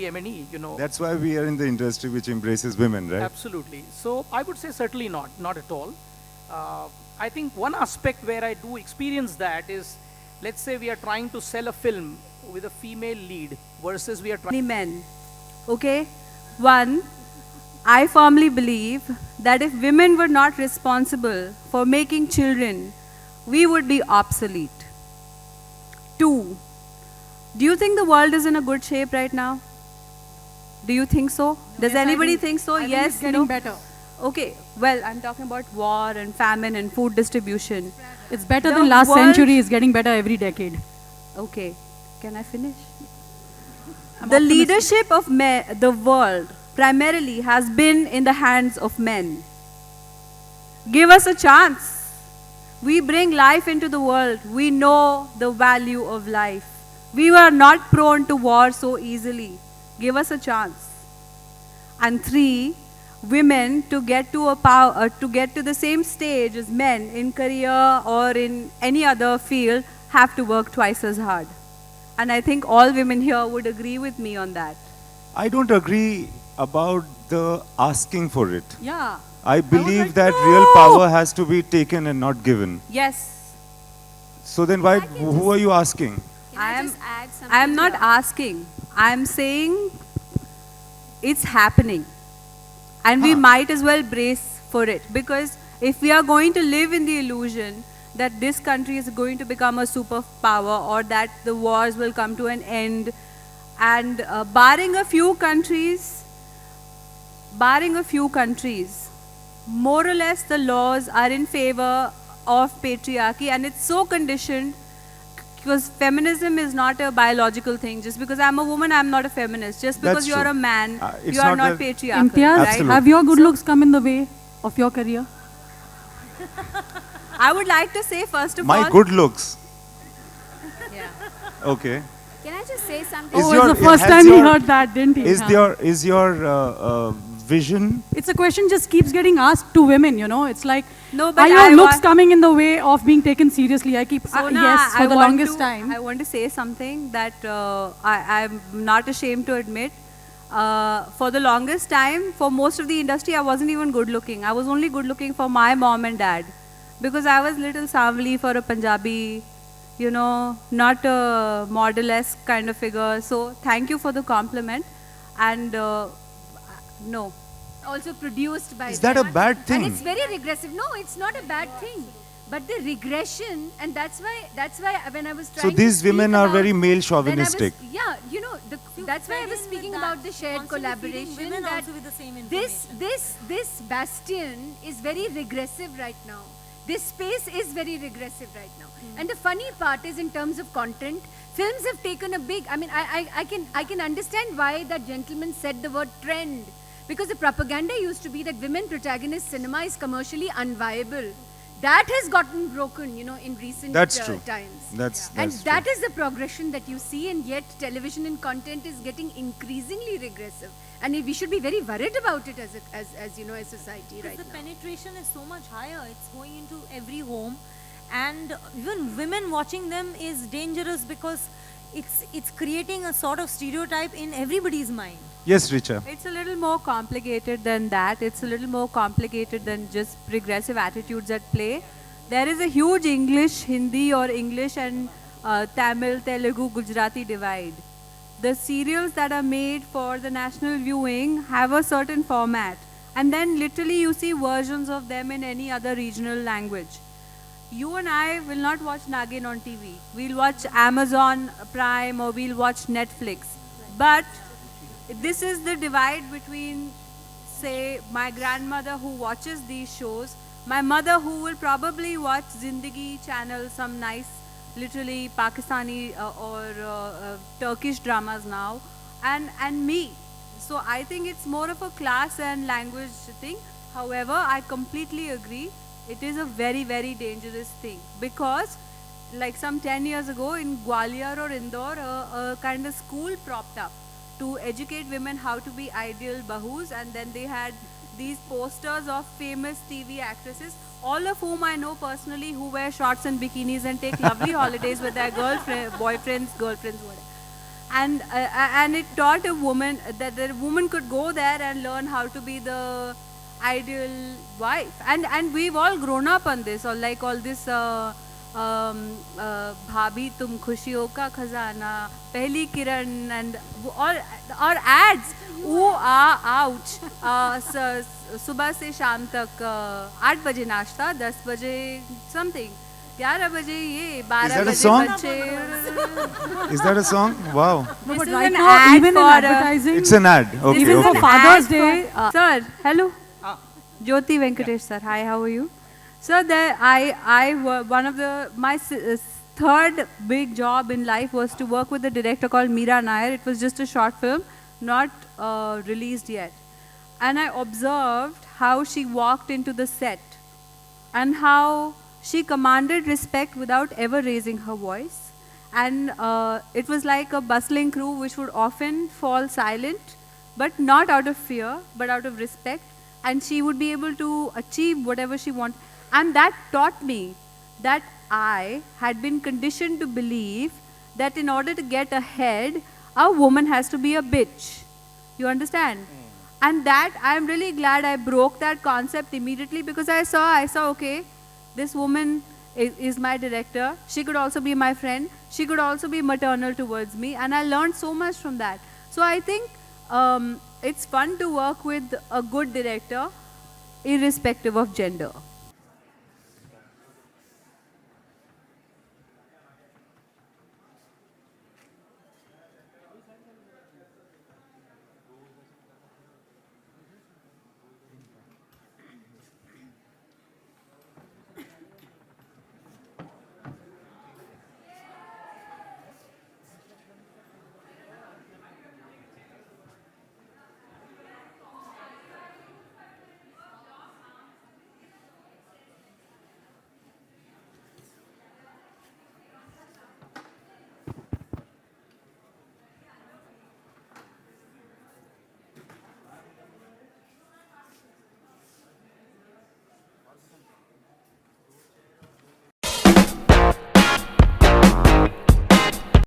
M&E. That's why we are in the industry which embraces women, right? Absolutely. So I would say certainly not at all. I think one aspect where I do experience that is, let's say we are trying to sell a film with a female lead versus we are trying. Many men. Okay? One, I firmly believe that if women were not responsible for making children, we would be obsolete. Two, do you think the world is in a good shape right now? Do you think so? Does anybody think so? I think Yes, it's getting no? better. Okay, well, I'm talking about war and famine and food distribution. It's better The than last world- century. It's getting better every decade. Okay, can I finish? I'm The optimistic. leadership of the world primarily has been in the hands of men. Give us a chance. We bring life into the world. We know the value of life. We were not prone to war so easily. Give us a chance. And three, women to get to to get to the same stage as men in career or in any other field have to work twice as hard. And I think all women here would agree with me on that. I don't agree about the asking for it. Yeah. I believe like, that no! real power has to be taken and not given. Yes, So then why, who are you asking? Can I I am- just add something? I am not here? asking. I am saying it's happening. And we Huh. might as well brace for it. Because if we are going to live in the illusion that this country is going to become a superpower or that the wars will come to an end, and barring a few countries, more or less the laws are in favor of patriarchy, and it's so conditioned because feminism is not a biological thing. Just because I'm a woman, I'm not a feminist. Just because That's you're true. a man, It's you are not not a- patriarchal. Imtiaz, Right? Absolutely. have your good looks come in the way of your career? I would like to say, first of My all, good looks. Yeah. Okay. Can I just say something? Is Oh, your- it's the first has time he your- heard that, didn't he? Is Huh. your vision? It's a question just keeps getting asked to women, you know. It's like, No, but are your I looks want- coming in the way of being taken seriously? I keep, Sona, yes, for I the want longest to- time. I want to say something that I'm not ashamed to admit. For the longest time, for most of the industry, I wasn't even good looking. I was only good looking for my mom and dad. Because I was little savli for a Punjabi, you know, not a model-esque kind of figure. So thank you for the compliment. And no. Also produced by Is that a them. bad thing? And it's very regressive. No, it's not a bad thing. But the regression, and that's why when I was trying to these speak women are about- very male when I was- chauvinistic. Yeah, you know, that's why I was speaking about the shared collaboration. That this bastion is very regressive right now. This space is very regressive right now. And the funny part is, in terms of content, films have taken a big. I mean, I can understand why that gentleman said the word trend, because the propaganda used to be that women protagonist cinema is commercially unviable. That has gotten broken, you know, in recent That's true. times. That's And true. that is the progression that you see, and yet television and content is getting increasingly regressive. And we should be very worried about it as you know, as society Because right the now. penetration is so much higher. It's going into every home, and even women watching them is dangerous because it's creating a sort of stereotype in everybody's mind. Yes, Richa. It's a little more complicated than that. It's a little more complicated than just regressive attitudes at play. There is a huge English, Hindi or English and Tamil, Telugu, Gujarati divide. The serials that are made for the national viewing have a certain format. And then literally you see versions of them in any other regional language. You and I will not watch Nagin on TV. We'll watch Amazon Prime or we'll watch Netflix. But this is the divide between, say, my grandmother who watches these shows, my mother who will probably watch Zindagi channel, some nice, literally Pakistani or Turkish dramas now, and me. So I think it's more of a class and language thing. However, I completely agree. It is a very, very dangerous thing because like some 10 years ago in Gwalior or Indore, a kind of school propped up to educate women how to be ideal bahus, and then they had these posters of famous TV actresses, all of whom I know personally, who wear shorts and bikinis and take lovely holidays with their boyfriends, girlfriends, whatever. and it taught a woman that the woman could go there and learn how to be the ideal wife. And we've all grown up on this, or like all this bhabhi tum khushiyon ka khazana, pehli kiran, and or ads. Ooh, ouch. सुबह से शाम तक 8 बजे नाश्ता, 10 बजे something, 11 बजे ये, 12 that a बजे song? बच्चे. Is that a song? Wow. No, This but is right an now, ad even in for, advertising, It's an ad. Okay, even for okay. Father's Day, Sir, hello. Jyoti Venkatesh sir, hi, how are you? Sir, one of my third big job in life was to work with a director called Meera Nair. It was just a short film, not released yet. And I observed how she walked into the set and how she commanded respect without ever raising her voice. And it was like a bustling crew which would often fall silent, but not out of fear, but out of respect. And she would be able to achieve whatever she wanted. And that taught me that I had been conditioned to believe that in order to get ahead, a woman has to be a bitch. You understand? And that, I'm really glad I broke that concept immediately, because I saw, okay, this woman is my director. She could also be my friend. She could also be maternal towards me. And I learned so much from that. So I think it's fun to work with a good director, irrespective of gender.